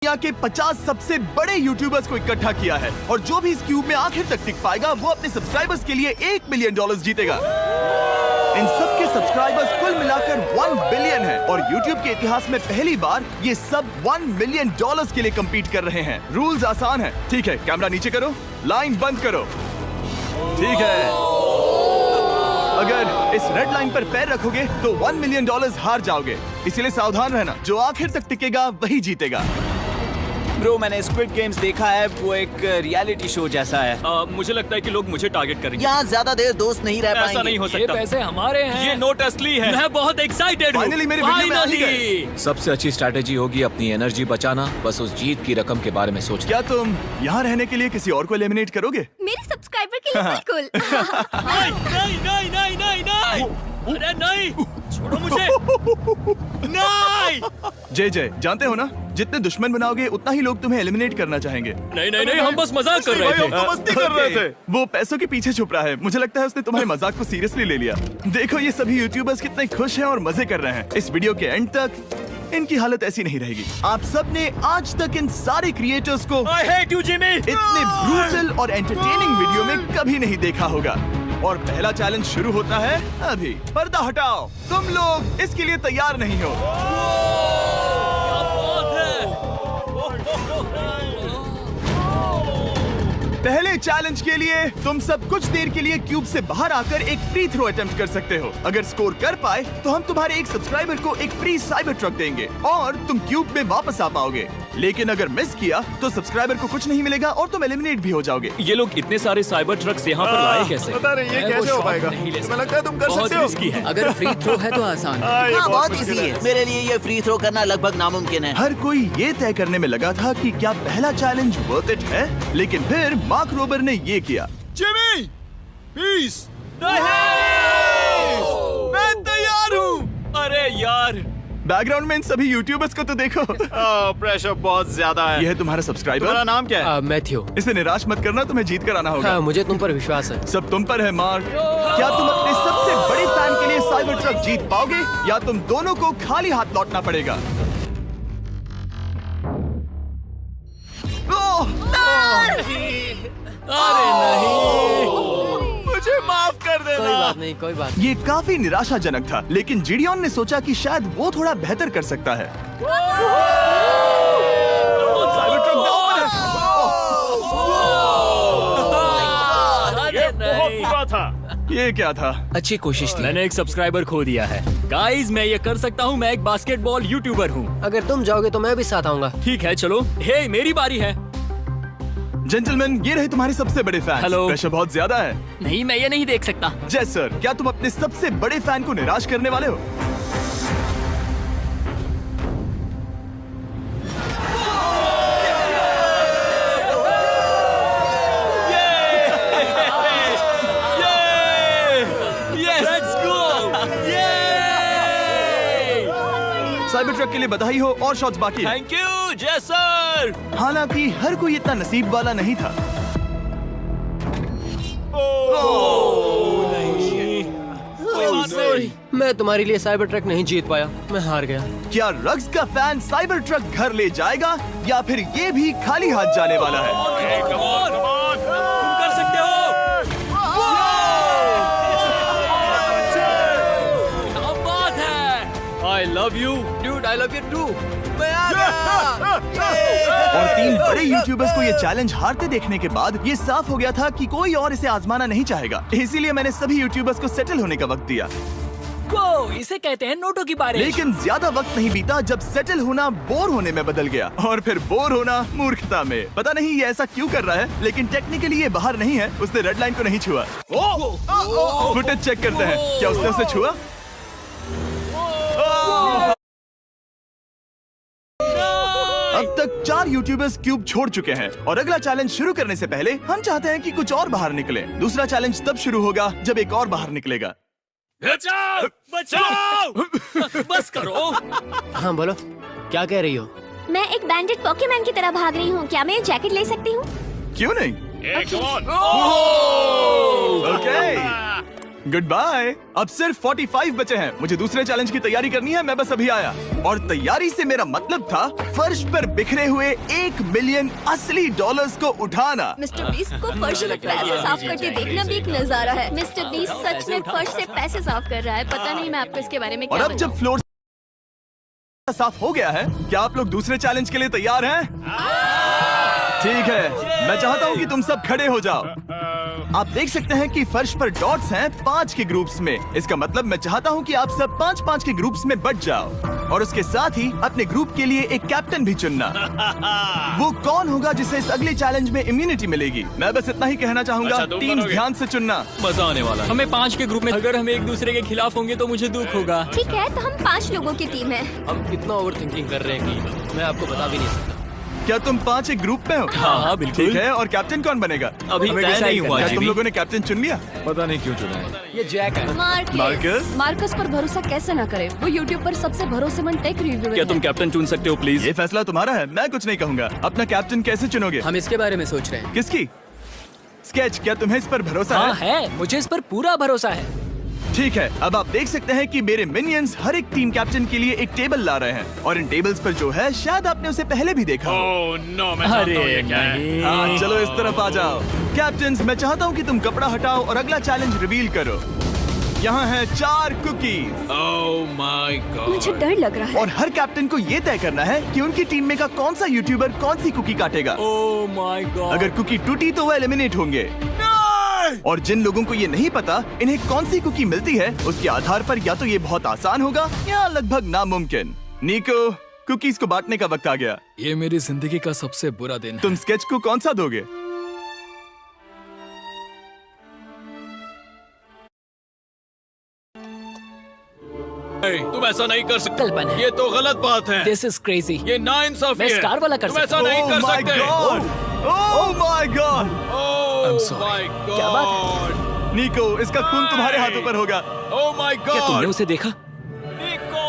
दुनिया के 50 सबसे बड़े यूट्यूबर्स को इकट्ठा किया है और जो भी इस क्यूब में आखिर तक टिक पाएगा वो अपने सब्सक्राइबर्स के लिए $1 मिलियन जीतेगा। इन सब के सब्सक्राइबर्स कुल मिलाकर 1 बिलियन है और यूट्यूब के इतिहास में पहली बार ये सब $1 मिलियन के लिए कम्पीट कर रहे हैं। रूल्स आसान है, ठीक है? कैमरा नीचे करो, लाइन बंद करो, ठीक है? अगर इस रेड लाइन पर पैर रखोगे तो $1 मिलियन हार जाओगे, इसीलिए सावधान रहना। जो आखिर तक टिकेगा वही जीतेगा। ब्रो, मैंने स्क्विड गेम्स देखा है, वो एक रियलिटी शो जैसा है। मुझे लगता है कि लोग मुझे टारगेट करेंगे। यहाँ ज्यादा देर दोस्त नहीं रह पाएंगे। ऐसा नहीं हो ये सकता। पैसे हमारे हैं। ये नोट असली है। मैं बहुत एक्साइटेड हूँ। फाइनली मेरी वीडियो में आ ही गए। सबसे अच्छी स्ट्रैटेजी होगी अपनी एनर्जी बचाना, बस उस जीत की रकम के बारे में सोचना। क्या तुम यहाँ रहने के लिए किसी और को एलिमिनेट करोगे? मेरे सब्सक्राइबर के लिए बिल्कुल। नहीं। अरे नहीं, छोड़ो मुझे। नहीं। जय जानते हो ना, जितने दुश्मन बनाओगे उतना ही लोग तुम्हें एलिमिनेट करना चाहेंगे। नहीं, हम बस मजाक कर रहे थे। मस्ती कर रहे थे। वो पैसों के पीछे छुप रहा है। मुझे लगता है उसने तुम्हारे मजाक को सीरियसली ले लिया। देखो ये सभी यूट्यूबर्स कितने खुश हैं और मजे कर रहे हैं। इस वीडियो के एंड तक इनकी हालत ऐसी नहीं रहेगी। आप सब ने आज तक इन सारे क्रिएटर्स को I hate you, Jimmy! इतने ब्रूटल और एंटरटेनिंग वीडियो में कभी नहीं देखा होगा। और पहला चैलेंज शुरू होता है अभी। पर्दा हटाओ, तुम लोग इसके लिए तैयार नहीं हो। पहले चैलेंज के लिए तुम सब कुछ देर के लिए क्यूब से बाहर आकर एक फ्री थ्रो अटेम्प्ट कर सकते हो। अगर स्कोर कर पाए तो हम तुम्हारे एक सब्सक्राइबर को एक फ्री साइबर ट्रक देंगे और तुम क्यूब में वापस आ पाओगे। लेकिन अगर मिस किया तो सब्सक्राइबर को कुछ नहीं मिलेगा और तुम एलिमिनेट भी हो जाओगे। ये लोग इतने सारे साइबर ट्रक्स यहाँ पर लाए कैसे? पता नहीं ये कैसे हो पाएगा। मुझे लगता है तुम कर सकते हो। रिस्की है। अगर फ्री थ्रो है तो आसान है। हाँ, बहुत इजी है। मेरे लिए ये फ्री थ्रो करना लगभग नामुमकिन है। हर कोई ये तय करने में लगा था कि क्या पहला चैलेंज वर्थ इट है, लेकिन फिर मार्क रोबर ने ये किया। Jimmy, peace. मैं तैयार हूँ। अरे यार, बैकग्राउंड में इन सभी यूट्यूबर्स को तो देखो। प्रेशर बहुत ज्यादा है। ये है तुम्हारा सब्सक्राइबर। तुम्हारा नाम क्या है? मैथ्यू। इसे निराश मत करना, तुम्हें जीत कर आना होगा। हाँ, मुझे तुम पर विश्वास है। सब तुम पर है मार्क। क्या तुम अपने सबसे बड़े फैन के लिए साइबर ट्रक जीत पाओगे या तुम दोनों को खाली हाथ लौटना पड़ेगा? अरे नहीं, मुझे माफ कर देना। कोई बात नहीं, कोई बात ये काफी निराशाजनक था, लेकिन जिडियन ने सोचा कि शायद वो थोड़ा बेहतर कर सकता है। साइबर ट्रक दांव पर है। बहुत बुरा था। ये क्या था? अच्छी कोशिश थी। मैंने एक सब्सक्राइबर खो दिया है। गाइस, मैं ये कर सकता हूँ। मैं एक बास्केटबॉल यूट्यूबर हूँ। नहीं। अगर तुम जाओगे तो मैं भी साथ आऊंगा। ठीक है, चलो। हे, मेरी बारी है। जेंटलमैन, ये रहे तुम्हारे सबसे बड़े फैन। हेलो। प्रेशर बहुत ज्यादा है। नहीं, मैं ये नहीं देख सकता। जय सर, क्या तुम अपने सबसे बड़े फैन को निराश करने वाले हो? साइबर ट्रक के लिए बधाई हो और शॉट्स बाकी हैं। थैंक यू, जय सर। हालांकि हर कोई इतना नसीब वाला नहीं था। मैं तुम्हारे लिए साइबर ट्रक नहीं जीत पाया, मैं हार गया। क्या रग्स का फैन साइबर ट्रक घर ले जाएगा या फिर ये भी खाली हाथ जाने वाला है? तुम कर सकते हो। क्या बात है। I love you, dude. I love you too. और 3 बड़े यूट्यूबर्स को ये चैलेंज हारते देखने के बाद ये साफ हो गया था कि कोई और इसे आजमाना नहीं चाहेगा। इसीलिए मैंने सभी यूट्यूबर्स को सेटल होने का वक्त दिया। इसे कहते हैं नोटों की बारिश। लेकिन ज्यादा वक्त नहीं बीता जब सेटल होना बोर होने में बदल गया और फिर बोर होना मूर्खता में। पता नहीं ये ऐसा क्यों कर रहा है, लेकिन टेक्निकली ये बाहर नहीं है। उसने रेड लाइन को नहीं छुआ। फुटेज चेक करते हैं, क्या उसने उसे छुआ? अब तक 4 यूट्यूबर्स क्यूब छोड़ चुके हैं और अगला चैलेंज शुरू करने से पहले हम चाहते हैं कि कुछ और बाहर निकले। दूसरा चैलेंज तब शुरू होगा जब एक और बाहर निकलेगा। बचाओ, बचाओ। बस करो। हाँ बोलो, क्या कह रही हो? मैं एक बैंडेड पॉकेमैन की तरह भाग रही हूँ। क्या मैं ये जैकेट ले सकती हूँ? क्यों नहीं? ओके। Good bye. अब सिर्फ 45 बचे हैं। मुझे दूसरे चैलेंज की तैयारी करनी है। मैं बस अभी आया। और तैयारी से मेरा मतलब था फर्श पर बिखरे हुए 1 मिलियन असली डॉलर्स को उठाना। मिस्टर बीस्ट को फर्श में पैसे साफ करते देखना भी एक नजारा है। मिस्टर बीस्ट सच में फर्श से पैसे साफ कर रहा है। पता नहीं मैं आपको इसके बारे में और क्या अब जब फ्लोर साफ हो गया है, क्या आप लोग दूसरे चैलेंज के लिए तैयार हैं? ठीक है, मैं चाहता हूँ कि तुम सब खड़े हो जाओ। आप देख सकते हैं कि फर्श पर डॉट्स हैं 5 के ग्रुप्स में। इसका मतलब मैं चाहता हूँ कि आप सब 5-5 के ग्रुप्स में बट जाओ और उसके साथ ही अपने ग्रुप के लिए एक कैप्टन भी चुनना। वो कौन होगा जिसे इस अगले चैलेंज में इम्यूनिटी मिलेगी? मैं बस इतना ही कहना चाहूंगा, टीम्स ध्यान से चुनना। मजा आने वाला है। हमें 5 के ग्रुप में, अगर हम एक दूसरे के खिलाफ होंगे तो मुझे दुख होगा। ठीक है, तो हम 5 लोगों की टीम है। हम कितना ओवर थिंकिंग कर रहे हैं कि मैं आपको बता भी नहीं सकता। क्या तुम 5 एक ग्रुप में हो? हाँ, बिल्कुल। ठीक है, और कैप्टन कौन बनेगा? अभी तय नहीं हुआ क्या तुम जी। लोगों ने कैप्टन चुन लिया? पता नहीं क्यों चुना है। ये जैक है। मार्कस, मार्कस पर भरोसा कैसे ना करे? वो यूट्यूब पर सबसे भरोसेमंद टेक रिव्यूअर क्या तुम है। कैप्टन चुन सकते हो प्लीज? ये फैसला तुम्हारा है, मैं कुछ नहीं कहूंगा। अपना कैप्टन कैसे चुनोगे? हम इसके बारे में सोच रहे हैं। किसकी? स्केच, क्या तुम्हें इस पर भरोसा हाँ है? है, मुझे इस पर पूरा भरोसा है। ठीक है, अब आप देख सकते हैं कि मेरे मिनियंस हर एक टीम कैप्टन के लिए एक टेबल ला रहे हैं और इन टेबल्स पर जो है शायद आपने उसे पहले भी देखा हो। अरे नहीं। हाँ, चलो इस तरफ आ जाओ। कैप्टन्स, मैं चाहता हूँ कि तुम कपड़ा हटाओ और अगला चैलेंज रिवील करो। यहाँ है 4 कुकीज मुझे डर लग रहा है। और हर कैप्टन को ये तय करना है कि उनकी टीम में का कौन सा यूट्यूबर कौन सी कुकी काटेगा। Oh my God. अगर कुकी टूटी तो वो एलिमिनेट होंगे। और जिन लोगों को ये नहीं पता इन्हें कौन सी कुकी मिलती है, उसके आधार पर या तो ये बहुत आसान होगा या लगभग नामुमकिन। निको, कुकीज को बांटने का वक्त आ गया। ये मेरी जिंदगी का सबसे बुरा दिन है। तुम स्केच को कौन सा दोगे? तुम ऐसा नहीं कर सकते। कल्पना है। ये तो गलत बात है। This is crazy. ये नाइंसाफी मैं है। स्टार वाला कर तुम सकता ऐसा नहीं कर my सकते। God! Oh my God! I'm sorry. क्या क्या बात बात? निको, इसका खून तुम्हारे हाथों पर होगा। Oh my God! क्या तुमने उसे देखा? निको!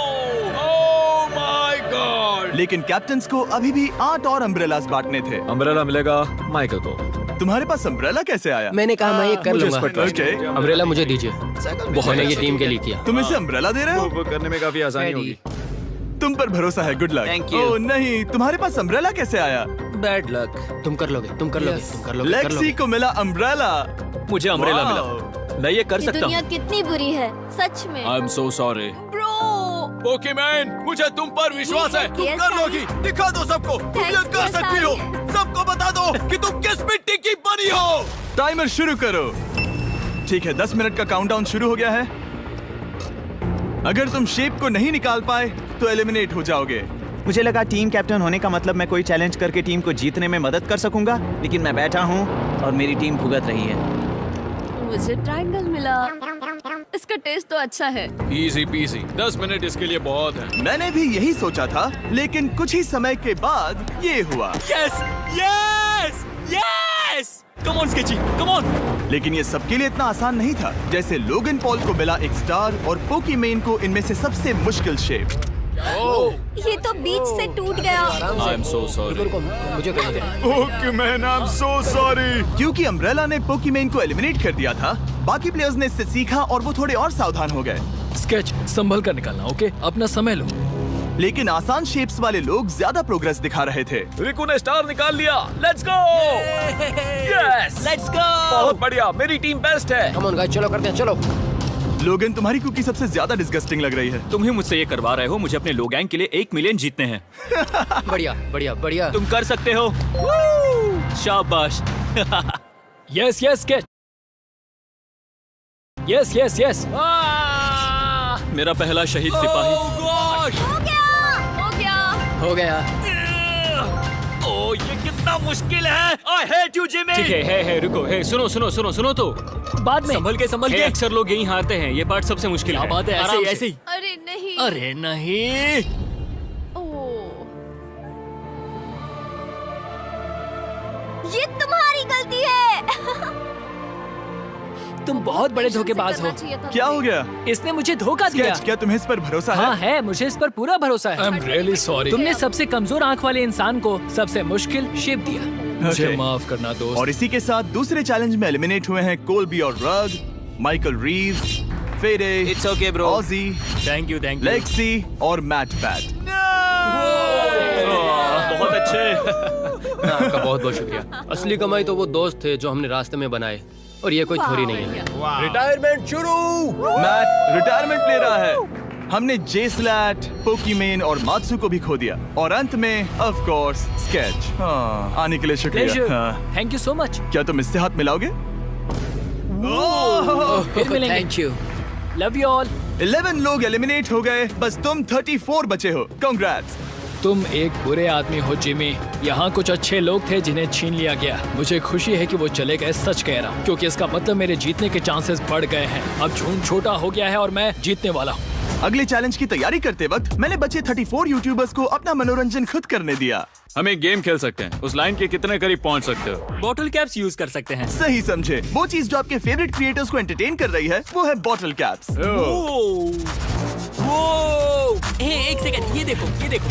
Oh my God! लेकिन कैप्टन्स को अभी भी 8 और अम्ब्रेलास बांटने थे। अम्ब्रेला मिलेगा माइकल को। तुम्हारे पास अम्ब्रेला कैसे आया? मैंने कहा मैं ये कर मुझे इस लूंगा। पर trust Okay. है। अम्ब्रेला मुझे दीजिए। मैंने ये टीम के लिए किया। तुम इसे अम्ब्रेला दे रहे हो? वो करने में काफी आसानी होगी। तुम पर भरोसा है, गुड लक। Thank you. ओह नहीं, तुम्हारे पास अम्ब्रेला कैसे आया? Bad luck. तुम कर लोगे, तुम कर लोगे, तुम कर लोगे, कर लेक्सी लोगे। को मिला अम्ब्रेला। मुझे अम्ब्रेला Wow. मिला। मैं ये कर ये सकता दुनिया हूँ। कितनी बुरी है, सच में। I am so sorry. Bro, Pokemon, मुझे तुम पर विश्वास है। तुम Yes, कर I- लोगी। दिखा दो सबको। तुम ये Thanks, कर yes, सकती हो। I- सबको बता दो कि तुम किस मिट्टी की बनी हो। टाइमर शुरू करो। ठीक है, 10 मिनट का काउंटडाउन शुरू हो गया है। अगर तुम शेप को नहीं निकाल पाए तो एलिमिनेट हो जाओगे। मुझे लगा टीम कैप्टन होने का मतलब मैं कोई चैलेंज करके टीम को जीतने में मदद कर सकूंगा, लेकिन मैं बैठा हूँ और मेरी टीम भुगत रही है। मुझे ट्रायंगल मिला। इसका टेस्ट तो अच्छा है। Easy PC. 10 मिनट इसके लिए बहुत है। मैंने भी यही सोचा था, लेकिन कुछ ही समय के बाद ये हुआ। Yes yes yes. Come on sketchy, come on. लेकिन ये सबके लिए इतना आसान नहीं था। जैसे लोगन पॉल को मिला एक स्टार और पोकीमेन को इनमें से सबसे मुश्किल शेप। ये तो बीच से टूट गया। आई एम सो सॉरी। रुको, मुझे करने दे। पोकीमेन, आई एम सो सॉरी। क्योंकि अम्ब्रेला ने पोकीमेन को एलिमिनेट कर दिया था, बाकी प्लेयर्स ने इससे सीखा और वो थोड़े और सावधान हो गए। स्केच संभल कर निकालना, ओके? अपना समय लो। लेकिन आसान शेप्स वाले लोग ज्यादा प्रोग्रेस दिखा रहे थे। रिकू ने स्टार निकाल लिया। Let's go. Yes, let's go. बहुत बढ़िया। मेरी टीम बेस्ट है। कम ऑन गाइस, चलो करते हैं, चलो। लोगन, तुम्हारी कुकी सबसे ज्यादा डिस्गस्टिंग लग रही है। तुम ही मुझसे ये करवा रहे हो। मुझे अपने लो गैंग के लिए 1 मिलियन जीतने हैं। बढ़िया, बढ़िया, बढ़िया। तुम कर सकते हो। शाबाश। Yes yes sketch. Yes yes yes. मेरा पहला शहीद सिपाही। हो गया। हो गया। ओह, ये कितना मुश्किल है। I hate you, Jimmy। ठीक है, रुको, सुनो सुनो सुनो सुनो तो। बाद में संभल के अक्सर लोग यही हारते हैं। ये पार्ट सबसे मुश्किल है। बात है, ऐसे आराम ही, से। ऐसे ही। अरे नहीं। अरे नहीं। ओह, ये तुम्हारी गलती है। तुम बहुत बड़े धोखेबाज हो। करना चाहिए था क्या हो मुझे। गया? इसने मुझे धोखा दिया। स्केच, क्या तुम्हें इस पर भरोसा हाँ है? है, मुझे इस पर पूरा भरोसा आई है। Am really sorry. तुमने सबसे कमजोर आंख वाले इंसान को सबसे मुश्किल शेप दिया। मुझे Okay. माफ करना दोस्त। और इसी के साथ दूसरे चैलेंज में एलिमिनेट हुए हैं कोल्बी और रग। माइकल रीव्स, फेरे, It's okay, bro. ऑजी, थैंक यू लेक्सी और मैट पैट। बहुत अच्छे। आपका बहुत बहुत शुक्रिया। असली कमाई तो वो दोस्त थे जो हमने रास्ते में बनाए, और ये कोई थोड़ी नहीं है। रिटायरमेंट शुरू। मैट रिटायरमेंट ले रहा है। हमने जेस्लैट, पोकीमेन और मात्सु को भी खो दिया, और अंत में ऑफ कोर्स स्केच। आने के लिए शुक्रिया। Thank you so much. क्या तुम इससे हाथ मिलाओगे? फिर मिलेंगे। Thank you. Love you all. 11 लोग एलिमिनेट हो गए, बस तुम 34 बचे हो। कांग्रेट्स। तुम एक बुरे आदमी हो जिमी। यहाँ कुछ अच्छे लोग थे जिन्हें छीन लिया गया। मुझे खुशी है कि वो चले गए, सच कह रहा हूँ, क्योंकि इसका मतलब मेरे जीतने के चांसेस बढ़ गए हैं। अब झुंड छोटा हो गया है और मैं जीतने वाला हूँ। अगले चैलेंज की तैयारी करते वक्त मैंने बचे 34 यूट्यूबर्स को अपना मनोरंजन खुद करने दिया। हम एक गेम खेल सकते हैं। उस लाइन के कितने करीब पहुंच सकते हो? बॉटल कैप्स यूज कर सकते हैं। सही समझे। वो चीज जो आपके फेवरेट क्रिएटर्स को एंटरटेन कर रही है वो है बॉटल कैप्स। एक सेकंड, ये देखो, ये देखो।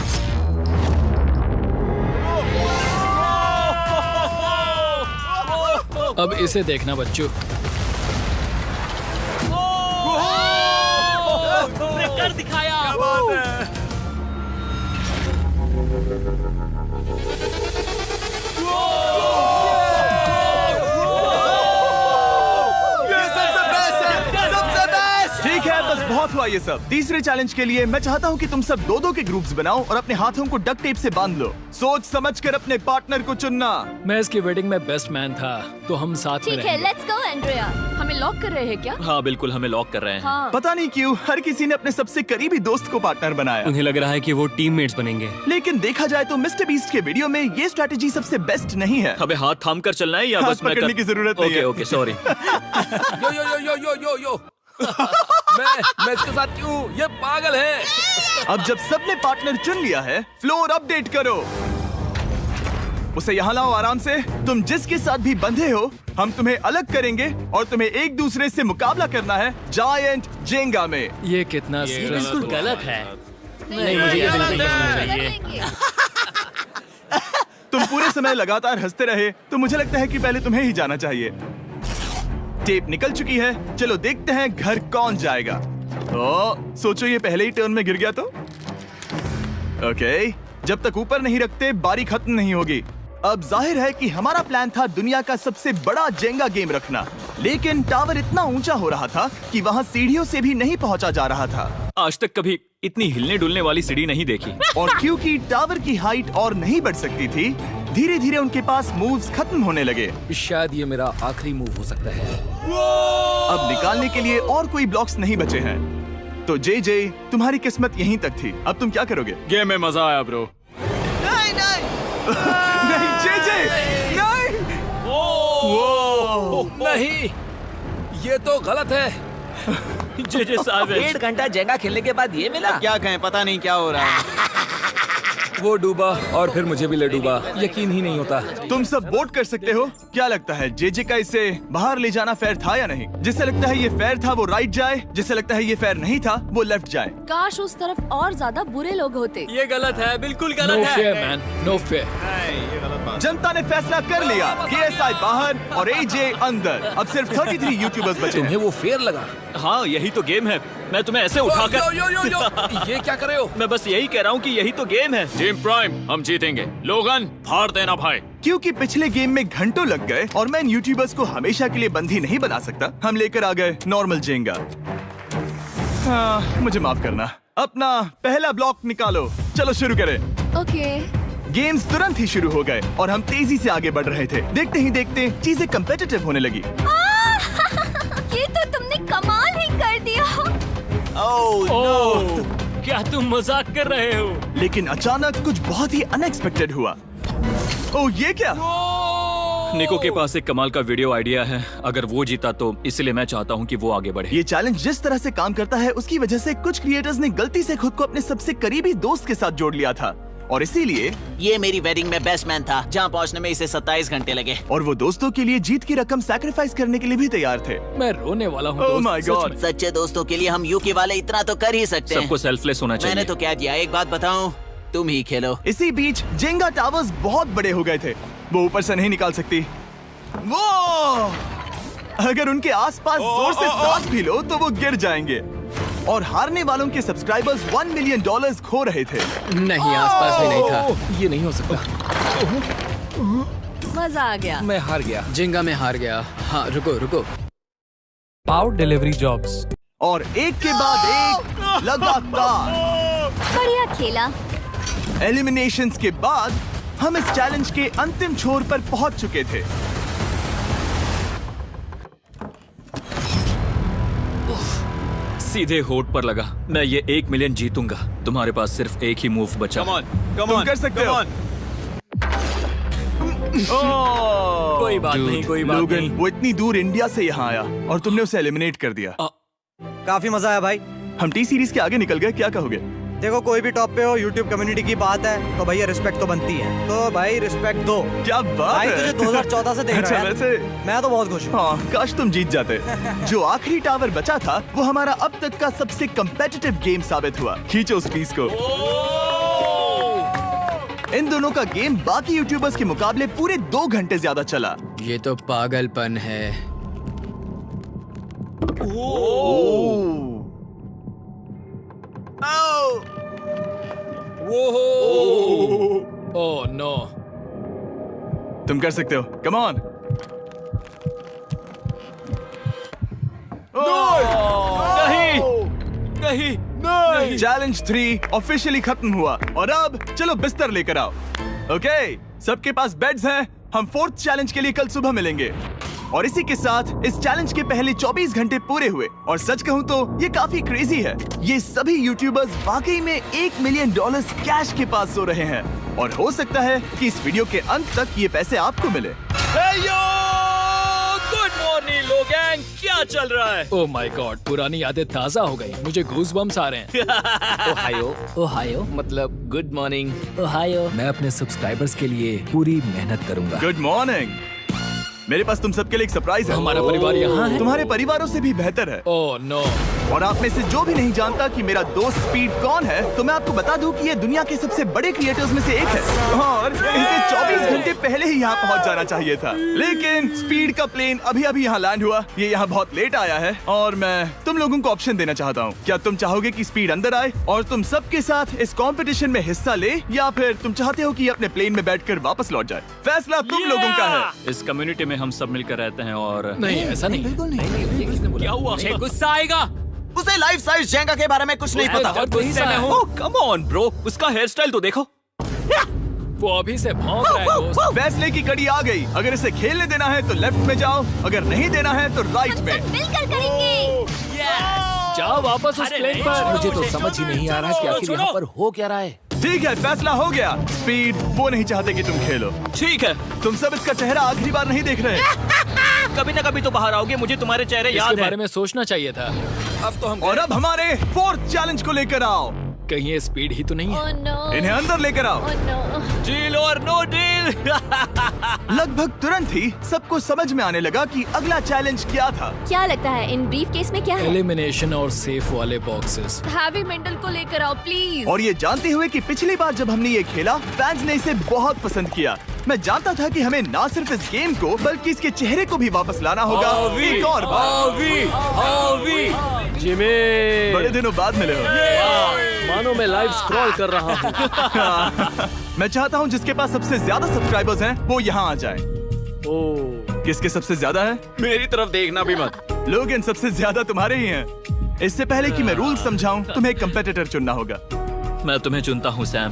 अब इसे देखना बच्चों। कर दिखाया। ठीक है, बस बहुत हुआ ये सब। तीसरे चैलेंज के लिए मैं चाहता हूँ कि तुम सब दो के ग्रुप्स बनाओ और अपने हाथों को डक्ट टेप से बांध लो। सोच समझकर अपने पार्टनर को चुनना। मैं इसकी वेडिंग में बेस्ट मैन था, तो हम साथ में ठीक है, रहेंगे। Let's go Andrea. हमें लॉक कर रहे हैं क्या? हाँ बिल्कुल, हमें लॉक कर रहे हैं। हाँ। पता नहीं क्यों हर किसी ने अपने सबसे करीबी दोस्त को पार्टनर बनाया। उन्हें लग रहा है कि वो टीममेट्स बनेंगे। लेकिन देखा जाए तो मिस्टर बीस्ट के वीडियो में ये स्ट्रैटेजी सबसे बेस्ट नहीं है। हमें हाथ थाम कर चलना है या हाथ बस मैं पकड़ने की जरूरत नहीं है। Okay sorry. Yo yo yo yo yo yo yo. मैं इसके साथ क्यों? ये पागल है। अब जब सबने पार्टनर चुन लिया है, फ्लोर अपडेट करो। उसे यहाँ लाओ आराम से। तुम जिसके साथ भी बंधे हो, हम तुम्हें अलग करेंगे और तुम्हें एक दूसरे से मुकाबला करना है जायंट जेंगा में। ये कितना बिल्कुल गलत है। नहीं, मुझे ये बिल्कुल नहीं कर चाहिए। लेंगे। तुम पूरे समय लगातार हंसते रहे, तो मुझे लगता है कि पहले तुम्हें ही जाना चाहिए। टेप निकल चुकी है, चलो देखते हैं घर कौन जाएगा। सोचो ये पहले ही टर्न में गिर गया तो। ओके, जब तक ऊपर नहीं रखते बारी खत्म नहीं होगी। अब जाहिर है कि हमारा प्लान था दुनिया का सबसे बड़ा जेंगा गेम रखना, लेकिन टावर इतना ऊंचा हो रहा था कि वहाँ सीढ़ियों से भी नहीं पहुँचा जा रहा था। आज तक कभी इतनी हिलने डुलने वाली सीढ़ी नहीं देखी। और क्योंकि टावर की हाइट और नहीं बढ़ सकती थी, धीरे धीरे उनके पास मूव्स खत्म होने लगे। शायद ये मेरा आखिरी मूव हो सकता है। अब निकालने के लिए और कोई ब्लॉक्स नहीं बचे हैं। तो जे तुम्हारी किस्मत यहीं तक थी। अब तुम क्या करोगे? गेम में मजा आया ब्रो। नहीं जे नहीं। नहीं, ये तो गलत है। जे साहब 1.5 घंटा जेंगा खेलने के बाद ये मिला। क्या कहें, पता नहीं क्या हो रहा है। वो डूबा और फिर मुझे भी ले डूबा। यकीन ही नहीं होता। तुम सब वोट कर सकते हो। क्या लगता है जे का इसे बाहर ले जाना फेयर था या नहीं? जिसे लगता है ये फेयर था वो राइट जाए, जिसे लगता है ये फेयर नहीं था वो लेफ्ट जाए। काश उस तरफ और ज्यादा बुरे लोग होते। ये गलत है, बिल्कुल नो गलत फेयर है। Man, no fair. जनता ने फैसला कर लिया। KSI बाहर और AJ अंदर। अब सिर्फ 33 यूट्यूबर्स बचे हैं। तुम्हें वो फेयर लगा? हाँ यही तो गेम है। मैं तुम्हें ऐसे उठाकर यो, यो, यो, यो। ये क्या कर रहे हो? मैं बस यही कह रहा हूँ कि यही तो गेम है। टीम प्राइम, हम जीतेंगे। लोगन, फाड़ देना भाई। क्योंकि पिछले गेम में घंटों लग गए और मैं इन यूट्यूबर्स को हमेशा के लिए बंदी नहीं बना सकता, हम लेकर आ गए नॉर्मल जेंगा। मुझे माफ करना। अपना पहला ब्लॉक निकालो। चलो शुरू करें। ओके। गेम्स तुरंत ही शुरू हो गए और हम तेजी से आगे बढ़ रहे थे। देखते ही देखते चीजें कम्पिटिटिव होने लगी। ये तो तुमने कमाल ही कर दिया। ओह, क्या तुम मजाक कर रहे हो? लेकिन अचानक कुछ बहुत ही अनएक्सपेक्टेड हुआ। ओह, ये क्या? निको के पास एक कमाल का वीडियो आइडिया है। अगर वो जीता तो इसलिए मैं चाहता हूँ कि वो आगे बढ़े। ये चैलेंज जिस तरह से काम करता है उसकी वजह से कुछ क्रिएटर्स ने गलती से खुद को अपने सबसे करीबी दोस्त के साथ जोड़ लिया था, और इसीलिए ये मेरी वेडिंग में बेस्ट मैन था, जहाँ पहुँचने में इसे 27 घंटे लगे। और वो दोस्तों के लिए जीत की रकम सैक्रिफाइस करने के लिए भी तैयार थे। मैं रोने वाला हूँ। Oh दोस्त, my सच God। में। सच्चे दोस्तों के लिए हम यूके वाले इतना तो कर ही सकते हैं। सबको सेल्फलेस होना चाहिए। मैंने तो क्या दिया, एक बात बताऊं, तुम ही खेलो। इसी बीच जेंगा टावर्स बहुत बड़े हो गए थे। वो ऊपर से नहीं निकाल सकती। वो अगर उनके आसपास जोर से सांस भी लो तो वो गिर जाएंगे। और हारने वालों के सब्सक्राइबर्स $1 मिलियन खो रहे थे। नहीं, आसपास भी नहीं था। ये नहीं हो सकता। मजा आ गया। मैं हार गया। जिंगा में हार गया। हाँ, रुको। Power delivery jobs. और एक के बाद एक लगातार बढ़िया खेला। एलिमिनेशंस के बाद हम इस चैलेंज के अंतिम छोर पर पहुंच चुके थे। सीधे होठ पर लगा। मैं ये 1 मिलियन जीतूंगा। तुम्हारे पास सिर्फ एक ही मूव बचा। तुम कर सकते हो। कोई बात नहीं, कोई बात लोगन, नहीं। वो इतनी दूर इंडिया से यहाँ आया और तुमने उसे एलिमिनेट कर दिया। काफी मजा आया भाई। हम टी सीरीज के आगे निकल गए, क्या कहोगे? देखो, कोई भी टॉप पे हो, यूट्यूब कम्युनिटी की बात है तो भैया रिस्पेक्ट तो बनती है। तो भाई रिस्पेक्ट दो। क्या बात भाई है। तुझे 2014 से देख रहा है। अच्छा, वैसे मैं तो बहुत खुश हूँ। हाँ, काश तुम जीत जाते। जो आखिरी टावर बचा था वो हमारा अब तक का सबसे कम्पेटिटिव गेम साबित हुआ। खींचो उस पीस को। इन दोनों का गेम बाकी यूट्यूबर्स के मुकाबले पूरे 2 घंटे ज्यादा चला। ये तो पागलपन है। Oh no. तुम कर सकते हो, कम ऑन। नहीं। चैलेंज 3 ऑफिशियली खत्म हुआ और अब चलो बिस्तर लेकर आओ। ओके, सबके पास बेड्स हैं। हम 4th चैलेंज के लिए कल सुबह मिलेंगे। और इसी के साथ इस चैलेंज के पहले 24 घंटे पूरे हुए। और सच कहूं तो ये काफी क्रेजी है। ये सभी यूट्यूबर्स वाकई में $1 मिलियन कैश के पास सो रहे हैं। और हो सकता है कि इस वीडियो के अंत तक ये पैसे आपको मिले। गुड मॉर्निंग लोगैंग, क्या चल रहा है? ओह माय गॉड, पुरानी यादें ताजा हो गई। मुझे गूज़बम्स आ रहे हैं। ओहायो मतलब गुड मॉर्निंग। मैं अपने सब्सक्राइबर्स के लिए पूरी मेहनत करूंगा। Good morning. मेरे पास तुम सबके लिए एक सरप्राइज है। हमारा परिवार यहाँ है। तुम्हारे परिवारों से भी बेहतर है। Oh no. और आप में से जो भी नहीं जानता कि मेरा दोस्त स्पीड कौन है, तो मैं आपको बता दूं कि ये दुनिया के सबसे बड़े क्रिएटर्स में से एक है। और इसे 24 घंटे पहले ही यहाँ पहुँच जाना चाहिए था। लेकिन स्पीड का प्लेन अभी अभी यहाँ लैंड हुआ। ये यहाँ बहुत लेट आया है और मैं तुम लोगों को ऑप्शन देना चाहता हूँ। क्या तुम चाहोगे कि स्पीड अंदर आए और तुम सबके साथ इस कंपटीशन में हिस्सा ले, या फिर तुम चाहते हो कि अपने प्लेन में बैठकर वापस लौट जाए? फैसला तुम लोगों का है। इस कम्युनिटी में हम सब मिलकर रहते हैं और नहीं, ऐसा नहीं। बिल्कुल नहीं। क्या हुआ? गुस्सा आएगा। उसे लाइफ साइज जेंगा के बारे में कुछ नहीं पता। बहुत गुस्से में हूँ। कम ऑन ब्रो, उसका हेयर स्टाइल तो देखो। वो अभी से भौंक रहा है दोस्त। फैसले की कड़ी आ गई। अगर इसे खेलने देना है तो लेफ्ट में जाओ, अगर नहीं देना है तो राइट में। मिलकर करेंगे। जाओ वापस उस प्लेन पर। मुझे तो समझ ही नहीं आ रहा कि आखिर यहाँ पर हो क्या रहा है। ठीक है, फैसला हो गया। स्पीड वो नहीं चाहते कि तुम खेलो। ठीक है, तुम सब इसका चेहरा आखिरी बार नहीं देख रहे। कभी ना कभी तो बाहर आओगे, मुझे तुम्हारे चेहरे याद इसके है। बारे में सोचना चाहिए था। अब तो हम और अब हमारे 4th चैलेंज को लेकर आओ। कहीं ये स्पीड ही तो नहीं है। Oh no. इन्हें अंदर लेकर आओ। Oh no. डील और नो डील। लगभग तुरंत ही सबको समझ में आने लगा कि अगला चैलेंज क्या था। क्या लगता है इन ब्रीफ केस में क्या है? एलिमिनेशन और सेफ वाले बॉक्सेस। हैवी मेंटल को लेकर आओ प्लीज। और ये जानते हुए कि पिछली बार जब हमने ये खेला फैंस ने इसे बहुत पसंद किया। मैं जानता था कि हमें ना सिर्फ इस गेम को बल्कि इसके चेहरे को भी वापस लाना होगा। एक और बार। जिमी, बड़े दिनों बाद मिले हो। मानो मैं लाइव स्क्रॉल कर रहा हूँ। मैं चाहता हूँ जिसके पास सबसे ज्यादा सब्सक्राइबर्स हैं वो यहाँ आ जाए। ओह, किसके सबसे ज्यादा है? मेरी तरफ देखना भी मत। लोगन सबसे ज्यादा तुम्हारे ही हैं। इससे पहले कि मैं रूल समझाऊं, तुम्हें एक कंपेटिटर चुनना होगा। मैं तुम्हें चुनता हूँ सैम।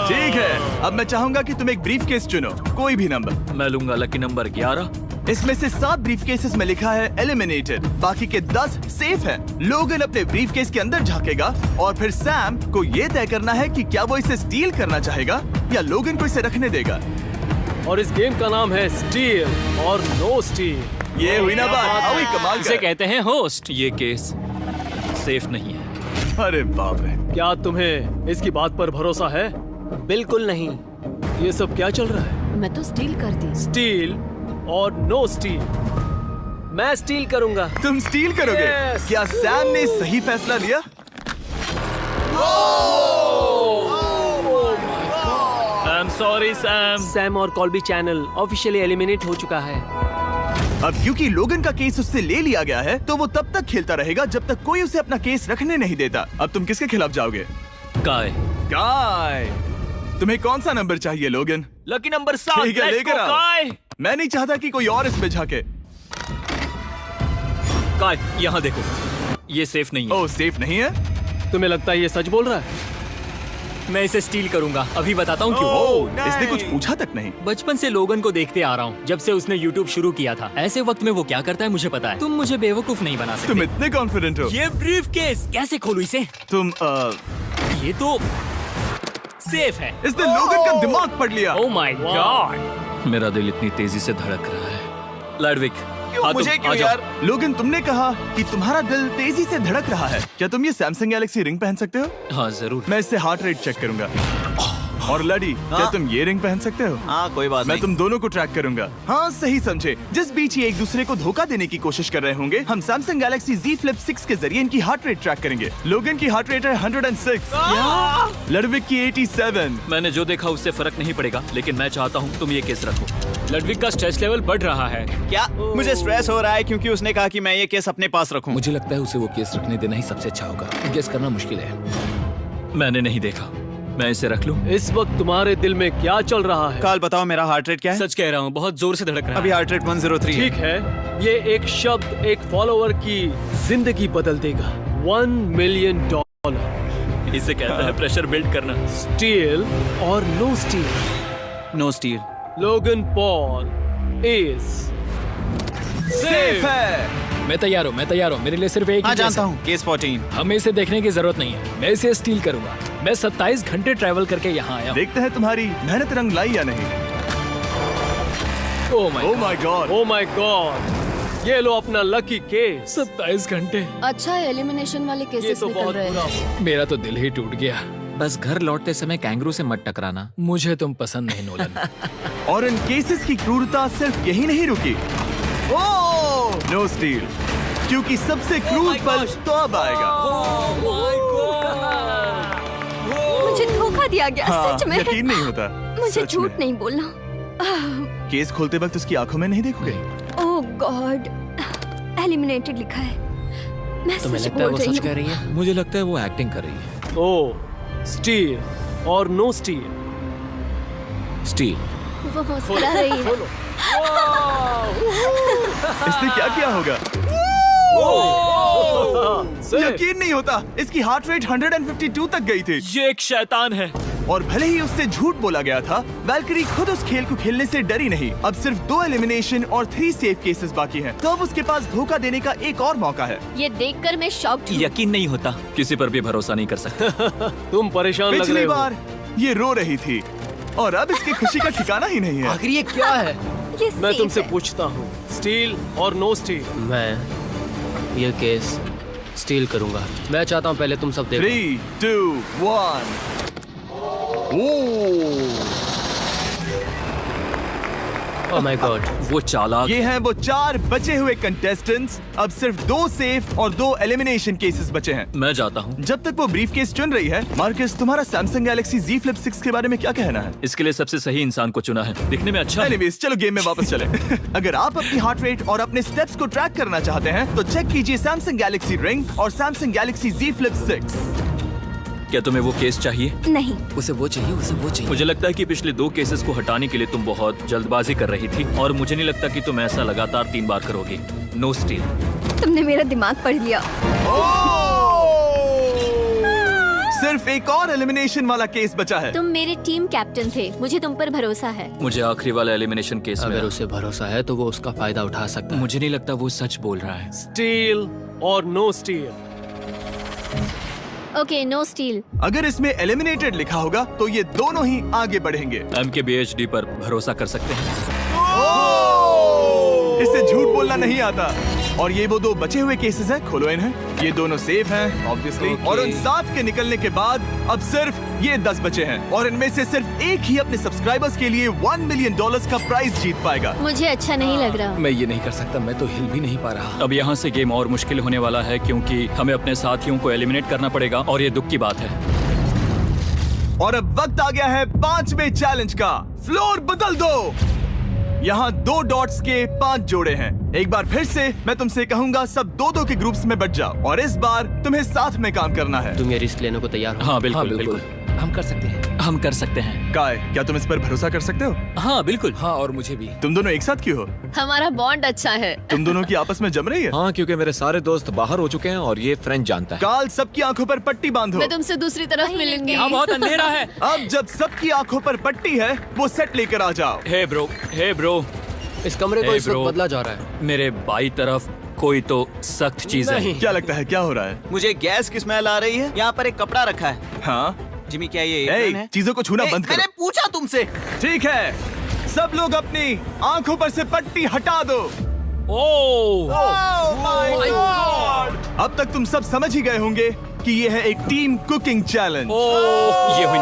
ठीक है, अब मैं चाहूंगा कि तुम एक ब्रीफ केस चुनो, कोई भी नंबर। मैं लूंगा लकी नंबर 11। इसमें से 7 ब्रीफ केसेस में लिखा है एलिमिनेटेड, बाकी के 10 सेफ हैं। लोगन अपने ब्रीफ केस के अंदर झांकेगा और फिर सैम को ये तय करना है कि क्या वो इसे स्टील करना चाहेगा या लोगन को इसे रखने देगा। और इस गेम का नाम है स्टील और नो स्टील। ये हुई ना बात, हाउ ही कमाल इसे का। कहते हैं होस्ट। ये केस सेफ नहीं है। अरे बाप रे। क्या तुम्हें इसकी बात पर भरोसा है? बिल्कुल नहीं। ये सब क्या चल रहा है? मैं तो स्टील करती। स्टील और नो स्टील। मैं स्टील करूंगा। तुम स्टील करोगे? Yes. क्या सैम ने सही फैसला लिया? I am sorry Sam. Sam और कॉल्बी चैनल ऑफिशियली एलिमिनेट हो चुका है। अब क्योंकि लोगन का केस उससे ले लिया गया है, तो वो तब तक खेलता रहेगा जब तक कोई उसे अपना केस रखने नहीं देता। अब तुम किसके खिलाफ जाओगे? काय। काय। तुम्हें कौन सा नंबर चाहिए लोगन? Lucky number 7। ठीक है, लेकर आओ। काय। मैं नहीं चाहता कि कोई और इसमें झांके। काय, यहाँ देखो, ये सेफ नहीं है। ओह, सेफ नहीं है? तुम्हें लगता है ये सच बोल रहा है? मैं इसे स्टील करूंगा, अभी बताता हूँ क्यों। ओह, इसने कुछ पूछा तक नहीं। बचपन से लोगन को देखते आ रहा हूँ, जब से उसने YouTube शुरू किया था। ऐसे वक्त में वो क्या करता है मुझे पता है। तुम मुझे बेवकूफ नहीं बना सकते। तुम इतने कॉन्फिडेंट हो? ये ब्रीफ केस कैसे खोलूं इसे? तुम ये तो सेफ है। इसने लोगन का दिमाग पढ़ लिया। Oh my God. मेरा दिल इतनी तेजी से धड़क रहा है। लैडविक, मुझे क्यों यार? लोगन, तुमने कहा कि तुम्हारा दिल तेजी से धड़क रहा है। क्या तुम ये सैमसंग गैलेक्सी रिंग पहन सकते हो? हाँ जरूर। मैं इससे हार्ट रेट चेक करूंगा। और लड़ी, क्या तुम ये रिंग पहन सकते हो? हाँ, कोई बात मैं नहीं। तुम दोनों को ट्रैक करूंगा। हाँ, सही समझे। जिस बीच ये एक दूसरे को धोखा देने की कोशिश कर रहे होंगे, हम सैमसंग गैलेक्सी Z Flip 6 के जरिए इनकी हार्ट रेट ट्रैक करेंगे। लोगन की हार्ट रेट है 106, लडविक की 87। मैंने जो देखा उससे फर्क नहीं पड़ेगा, लेकिन मैं चाहता हूँ तुम ये केस रखो। लडविक का स्ट्रेस लेवल बढ़ रहा है। क्या? मुझे स्ट्रेस हो रहा है क्योंकि उसने कहा कि मैं ये केस अपने पास रखूं। मुझे लगता है उसे वो केस रखने देना ही सबसे अच्छा होगा। गेस करना मुश्किल है। मैंने नहीं देखा, मैं इसे रख लूं? इस वक्त तुम्हारे दिल में क्या चल रहा है? काल, बताओ मेरा हार्ट रेट क्या है? सच कह रहा हूँ, बहुत जोर से धड़क रहा है। अभी हार्ट रेट 103 ठीक है, ये एक शब्द एक फॉलोअर की जिंदगी बदल देगा। $1 मिलियन। इसे कहते हैं प्रेशर बिल्ड करना। स्टील और no steal? No steal. Logan Paul is safe है। मैं तैयार हूँ। मेरे लिए सिर्फ एक हाँ, ही केस जानता है। हूँ, केस 14। हमें इसे देखने की जरूरत नहीं है, मैं इसे स्टील करूंगा। मैं 27 घंटे ट्रैवल करके यहाँ आया हूँ। देखते हैं तुम्हारी मेहनत रंग लाई या नहीं। Oh my God. Oh my God, ये लो अपना लकी केस। 27 घंटे। अच्छा, एलिमिनेशन वाले ये केसेस तो निकल बहुत रहे बुरा हैं। मेरा तो दिल ही टूट गया। बस घर लौटते समय कैंगरू से मत टकराना। मुझे तुम पसंद नहीं नोलन। और इन केसेस की क्रूरता सिर्फ यही नहीं रुकी। ओह, नो स्टील, क्योंकि सबसे क्रूर पल तो अब आएगा। मुझे धोखा दिया गया। हाँ, सच में यकीन नहीं होता। मुझे सच झूठ में। नहीं बोलना। केस खोलते वक्त उसकी आंखों में नहीं देखोगे? ओह गॉड, एलिमिनेटेड लिखा है। मैं तुम्हें सच लगता है बोल वो रही सच कह हूँ। रही है? मुझे लगता है वो एक्टिंग कर रही है। ओह, स्टील और नो स्टील? स्टील। वो मुस्कुरा रही है। इसने क्या किया होगा? यकीन नहीं होता, इसकी हार्ट रेट 152 तक गई थी। ये एक शैतान है। और भले ही उससे झूठ बोला गया था, वैल्करी खुद उस खेल को खेलने से डरी नहीं। अब सिर्फ 2 एलिमिनेशन और 3 सेफ केसेस बाकी हैं। तो अब उसके पास धोखा देने का एक और मौका है। ये देखकर मैं शॉक्ड हूँ। यकीन नहीं होता, किसी पर भी भरोसा नहीं कर सकता। तुम परेशान लग रहे पिछली हो। बार ये रो रही थी और अब इसकी खुशी का ठिकाना ही नहीं है। आखिर ये क्या है? ये मैं safe तुमसे है। पूछता हूँ, स्टील और नो स्टील? मैं ये केस स्टील करूंगा। मैं चाहता हूँ पहले तुम सब देखो। 3, 2, 1। ओह माय गॉड, वो चालाक। ये हैं वो 4 बचे हुए कंटेस्टेंट्स। अब सिर्फ 2 सेफ और 2 एलिमिनेशन केसेस बचे हैं। मैं जाता हूँ। जब तक वो ब्रीफ केस चुन रही है, मार्कस, तुम्हारा सैमसंग गैलेक्सी Z Flip 6 के बारे में क्या कहना है? इसके लिए सबसे सही इंसान को चुना है, दिखने में अच्छा है। एनीवेज, चलो गेम में वापस चलें। अगर आप अपनी हार्ट रेट और अपने स्टेप्स को ट्रैक करना चाहते हैं, तो चेक कीजिए सैमसंग गैलेक्सी रिंग और सैमसंग गैलेक्सी Z Flip 6। क्या तुम्हें वो केस चाहिए? नहीं। उसे वो चाहिए। मुझे लगता है कि पिछले 2 केसेस को हटाने के लिए तुम बहुत जल्दबाजी कर रही थी, और मुझे नहीं लगता कि तुम ऐसा लगातार 3 बार करोगी। No steal. तुमने मेरा दिमाग पढ़ लिया। सिर्फ एक और एलिमिनेशन वाला केस बचा है। तुम मेरे टीम कैप्टन थे, मुझे तुम पर भरोसा है। मुझे आखिरी वाला एलिमिनेशन केस में अगर उसे भरोसा है तो वो उसका फायदा उठा सकता है। मुझे नहीं लगता वो सच बोल रहा है। स्टील और no steal? Okay, no steal. अगर इसमें एलिमिनेटेड लिखा होगा तो ये दोनों ही आगे बढ़ेंगे। MKBHD पर भरोसा कर सकते हैं। इसे झूठ बोलना नहीं आता। और ये वो 2 बचे हुए केसेस हैं, खोलो इन्हें। ये दोनों सेफ हैं ऑब्वियसली। और उन 7 के निकलने के बाद अब सिर्फ ये 10 बचे हैं, और इनमें से सिर्फ एक ही अपने सब्सक्राइबर्स के लिए $1 मिलियन का प्राइज जीत पाएगा। मुझे अच्छा नहीं लग रहा। मैं ये नहीं कर सकता, मैं तो हिल भी नहीं पा रहा। अब यहाँ से गेम और मुश्किल होने वाला है, क्योंकि हमें अपने साथियों को एलिमिनेट करना पड़ेगा, और ये दुख की बात है। और अब वक्त आ गया है 5वें चैलेंज का। फ्लोर बदल दो। यहाँ 2 डॉट्स के 5 जोड़े हैं। एक बार फिर से मैं तुमसे कहूंगा, सब 2-2 के ग्रुप्स में बट जाओ और इस बार तुम्हें साथ में काम करना है। तुम ये रिस्क लेने को तैयार हो? हाँ बिल्कुल बिल्कुल। हम कर सकते हैं। हम कर सकते हैं। काय, क्या तुम इस पर भरोसा कर सकते हो? हाँ बिल्कुल। हाँ, और मुझे भी। तुम दोनों एक साथ क्यों हो? हमारा बॉन्ड अच्छा है। तुम दोनों की आपस में जम रही है? हाँ, क्योंकि मेरे सारे दोस्त बाहर हो चुके हैं और ये फ्रेंड जानता है। काल, सबकी आंखों पर पट्टी बांधो। मैं तुमसे दूसरी तरफ मिलूंगी। यहाँ बहुत अंधेरा है। अब जब सबकी आंखों पर पट्टी है, वो सेट लेकर आ जाओ। हे ब्रो, इस कमरे को इस वक्त बदला जा रहा है। मेरे बाई तरफ कोई तो सख्त चीज है। क्या लगता है क्या हो रहा है? मुझे गैस की स्मेल आ रही है। यहाँ पर एक कपड़ा रखा है। हाँ जिमी, क्या ये एप्रन है? चीजों को छूना बंद करो। मैंने पूछा तुमसे। ठीक है, सब लोग अपनी आंखों पर से पट्टी हटा दो। Oh my God! अब तक तुम सब समझ ही गए होंगे कि ये है एक टीम कुकिंग चैलेंज। ये हुई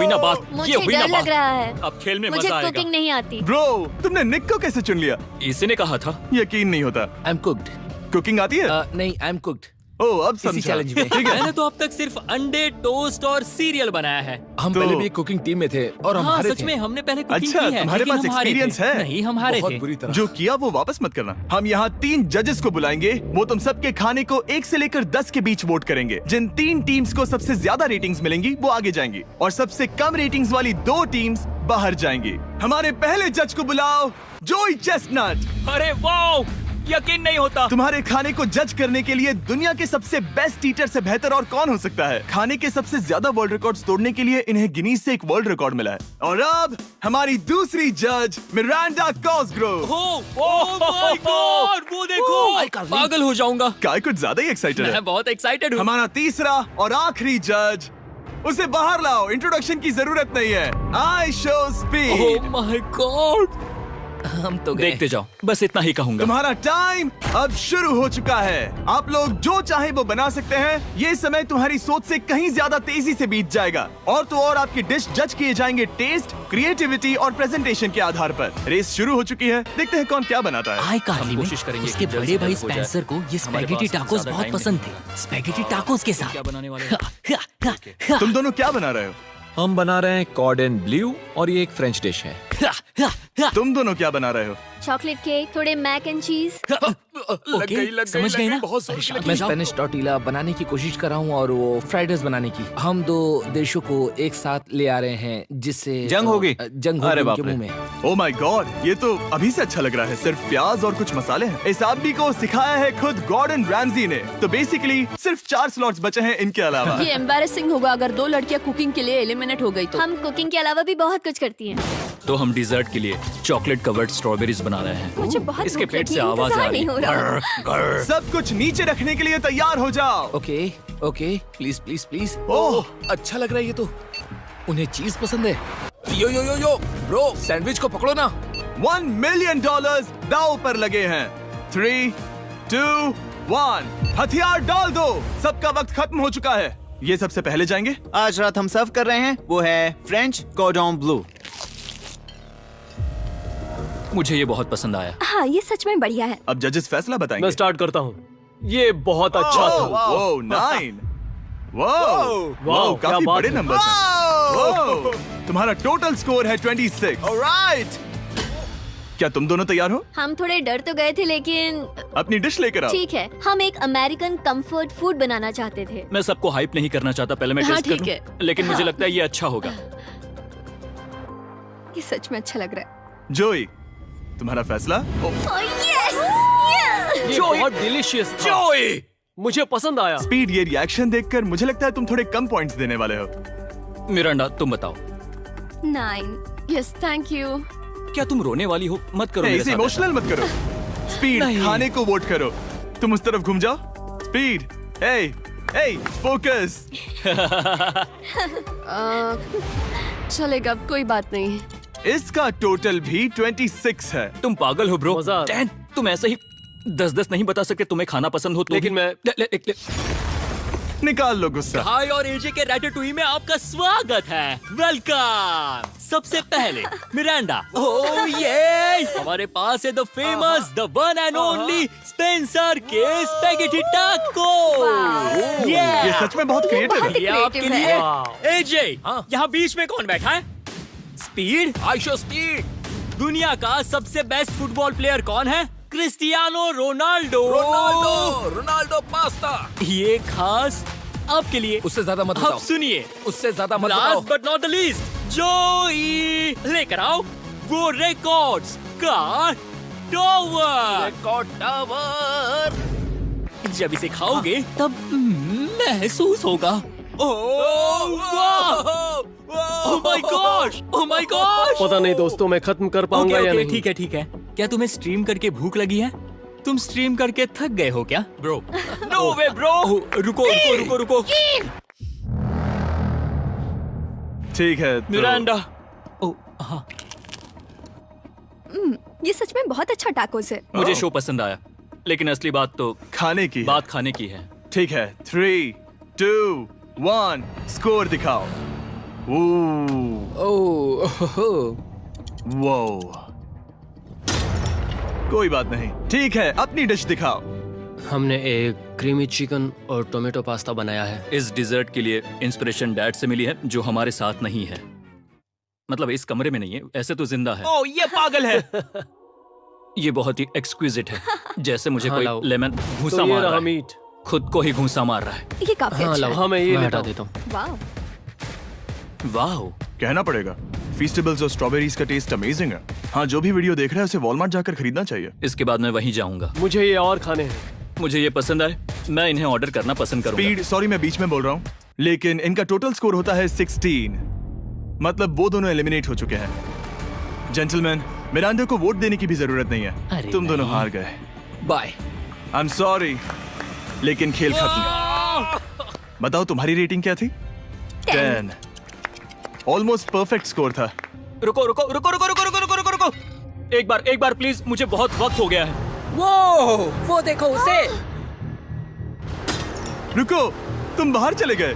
ना बात। मुझे डर लग रहा है। अब खेल में मुझे मजा आएगा। कुकिंग नहीं आती। ब्रो, तुमने निक को कैसे चुन लिया? इसी ने कहा था। यकीन नहीं होता। I am cooked. कुकिंग आती है? नहीं, आई एम कुक्ड। ओह, अब इसी समझा। चैलेंज में। ठीक है। मैंने तो अब तक सिर्फ अंडे, टोस्ट और सीरियल बनाया है। हम तो- पहले भी कुकिंग टीम में थे और हम हाँ हारे सच थे। में हमने पहले कुकिंग अच्छा, की है। तुम्हारे लेकिन पास हम हारे एक्सपीरियंस थे। है? नहीं, हम हारे बहुत थे। बुरी तरह। जो किया वो वापस मत करना। हम यहाँ 3 जजेस को बुलाएंगे। वो तुम सबके खाने को 1 से लेकर 10 के बीच वोट करेंगे। जिन 3 टीम्स को सबसे ज्यादा रेटिंग्स मिलेंगी वो आगे जाएंगी और सबसे कम रेटिंग्स वाली 2 टीम्स बाहर जाएंगी। हमारे पहले जज को बुलाओ, जोई चेस्टनट। अरे वाओ, यकीन नहीं होता। तुम्हारे खाने को जज करने के लिए दुनिया के सबसे बेस्ट ईटर से बेहतर और कौन हो सकता है? खाने के सबसे ज्यादा वर्ल्ड रिकॉर्ड्स तोड़ने के लिए इन्हें गिनीज से एक वर्ल्ड रिकॉर्ड मिला है। और अब हमारी दूसरी जज मिरांडा कॉसग्रोव। ओह माय गॉड, वो देखो। पागल हो जाऊंगा। काय कुछ ज्यादा ही एक्साइटेड है। मैं बहुत एक्साइटेड हूँ। हमारा तीसरा और आखिरी जज, उसे बाहर लाओ। इंट्रोडक्शन की जरूरत नहीं है। I show speed. Oh my God, हम तो गए। देखते जाओ, बस इतना ही कहूंगा। तुम्हारा टाइम अब शुरू हो चुका है। आप लोग जो चाहे वो बना सकते हैं। ये समय तुम्हारी सोच से कहीं ज्यादा तेजी से बीत जाएगा। और तो और आपकी डिश जज किए जाएंगे टेस्ट, क्रिएटिविटी और प्रेजेंटेशन के आधार पर। रेस शुरू हो चुकी है। देखते हैं कौन क्या बनाता है। आई कार्ली में कोशिश करेंगे उसके कि जल्द बड़े से भाई जल्द हो जाए। स्पेंसर को ये हमारे स्पैगेटी पास टाकोस ज्यादा बहुत टाइम पसंद नहीं थे। स्पैगेटी टाकोस के साथ क्या बनाने वाले हो? तुम दोनों क्या बना रहे हो? हम बना रहे हैं कॉर्डन ब्लू और ये एक फ्रेंच डिश है। तुम दोनों क्या बना रहे हो? चॉकलेट केक, थोड़े मैक एंड चीज। ओके, समझ गई ना? मैं स्पेनिश टॉर्टिला बनाने की कोशिश कर रहा हूँ और वो फ्राइड राइस बनाने की। हम 2 देशों को एक साथ ले आ रहे हैं जिससे जंग होगी। जंग अरे होगी बाप उनके रे। मुंह में। ओ माय गॉड, ये तो अभी से अच्छा लग रहा है। सिर्फ प्याज और कुछ मसाले हैं। इस आदमी को सिखाया है खुद गॉर्डन रैमजी ने। तो बेसिकली सिर्फ 4 स्लॉट्स बचे हैं इनके अलावा। ये एम्बैरेसिंग होगा अगर 2 लड़कियां कुकिंग के लिए एलिमिनेट हो गई तो। हम कुकिंग के अलावा भी बहुत कुछ करती हैं। तो हम डिजर्ट के लिए चॉकलेट कवर्ड स्ट्रॉबेरीज बना रहे हैं। मुझे बहुत इसके भूख पेट लगी से है, आवाज आ इंतजार रही नहीं हो रहा। है। सब कुछ नीचे रखने के लिए तैयार हो जाओ। Okay okay, please please please. Oh, अच्छा लग रहा है ये तो। उन्हें चीज पसंद है। यो यो यो यो ब्रो, सैंडविच को पकड़ो ना। $1 मिलियन दांव पर लगे हैं। 3, 2, 1, हथियार डाल दो। सबका वक्त खत्म हो चुका है। ये सबसे पहले जाएंगे। आज रात हम सर्व कर रहे हैं वो है फ्रेंच कॉर्डन ब्लू। मुझे ये बहुत पसंद आया। हाँ, ये सच में बढ़िया है। अब जजेस फैसला बताएंगे। मैं स्टार्ट करता हूँ। ये बहुत अच्छा था। वो 9। वाओ, वाओ, क्या काफी बात बड़े है। नंबर हैं। तुम्हारा टोटल स्कोर है 26। ऑलराइट। क्या तुम दोनों तैयार हो? हम थोड़े डर तो गए थे लेकिन अपनी डिश लेकर आओ। ठीक है। हम एक अमेरिकन कंफर्ट फूड बनाना चाहते थे। मैं सबको हाइप नहीं करना चाहता, पहले मैं हाँ, टेस्ट ठीक करूं। लेकिन मुझे लगता है ये अच्छा होगा। ये सच में अच्छा लग रहा है। जोई, तुम्हारा फैसला? ये बहुत डिलीशियस था। जोई, मुझे पसंद आया। स्पीड, ये रिएक्शन देखकर मुझे लगता है तुम थोड़े कम पॉइंट्स देने वाले हो। मिरांडा तुम बताओ। 9। Yes, thank you. क्या तुम रोने वाली हो? मत करो मेरे इसे साथ इमोशनल मत करो। स्पीड, खाने को वोट करो। तुम उस तरफ घूम जाओ। स्पीड, ए, फोकस। चलेगा, कोई बात नहीं। इसका टोटल भी 26 है। ऐसा। तुम पागल हो ब्रो। मजा आ रहा है। डैन, तुम ऐसे ही 10-10 नहीं बता सकते। तुम्हें खाना पसंद हो तो लेकिन मैं निकाल लो गुस्सा। हाय और एजे के रैटाटूई में आपका स्वागत है। वेलकम। सबसे पहले मिरांडा। ओह ये हमारे पास है the famous, the one and only Spencer के स्पैगेटी टाको। ये सच में बहुत क्रिएटिव है। ये आपके creative लिए। एजे, यहाँ बीच में कौन बैठा है? स्पीड। I show speed. दुनिया का सबसे बेस्ट फुटबॉल प्लेयर कौन है? Cristiano Ronaldo. Ronaldo pasta. ये खास आपके लिए। उससे ज्यादा मत अब बताओ। सुनिए, उससे ज्यादा मत बताओ। Last but not the least, जोई लेकर आओ वो रिकॉर्ड्स का टावर। Record tower. जब इसे खाओगे तब महसूस होगा। Oh my gosh, oh my gosh. पता नहीं दोस्तों, मैं खत्म कर पाऊंगा या नहीं। ठीक है ठीक है। क्या तुम्हें स्ट्रीम करके भूख लगी है? तुम स्ट्रीम करके थक गए हो क्या? Bro, no way bro. रुको रुको रुको रुको। ठीक है तो... मिरांडा। ओह हाँ, ये सच में बहुत अच्छा टाकोस है। मुझे शो पसंद आया, लेकिन असली बात तो खाने की बात खाने की है। ठीक है, 3, 2, 1 स्कोर दिखाओ। वो कोई बात नहीं। ठीक है, अपनी डिश दिखाओ। हमने एक क्रीमी चिकन और टोमेटो पास्ता बनाया है। इस डिजर्ट के लिए इंस्पिरेशन डैड से मिली है, जो हमारे साथ नहीं है। मतलब इस कमरे में नहीं है, ऐसे तो जिंदा है। ओह ये पागल है। ये बहुत ही एक्सक्विजिट है, जैसे मुझे हाँ, कोई लेमन घूंसा तो ये मार रहा रहा है। मीट। खुद को ही घूंसा मार रहा है। ये काफी हाँ अच्छा लाओ, है। हाँ मैं ये मैं लेता हटा हूँ। देता हूँ। वाह। वाह, कहना पड़ेगा, फीस्टेबल्स और स्ट्रॉबेरीज का टेस्ट अमेजिंग है। हाँ, जो भी वीडियो देख रहा है उसे वॉलमार्ट जाकर खरीदना चाहिए। इसके बाद मैं वहीं जाऊंगा। मुझे ये और खाने हैं। मुझे ये पसंद आए, मैं इन्हें ऑर्डर करना पसंद करूंगा। स्पीड, सॉरी मैं बीच में बोल रहा हूँ, लेकिन इनका टोटल स्कोर होता है 16। मतलब वो दोनों एलिमिनेट हो चुके हैं। जेंटलमैन, मिरांडा को वोट देने की भी जरूरत नहीं है। तुम दोनों हार गए। बाय। आई एम सॉरी, लेकिन खेल खत्म। बताओ तुम्हारी रेटिंग क्या थी? 10। ऑलमोस्ट परफेक्ट स्कोर था। रुको रुको रुको रुको रुको रुको रुको रुको रुको। एक बार प्लीज, मुझे बहुत वक्त हो गया है। वो देखो उसे। रुको, तुम बाहर चले गए।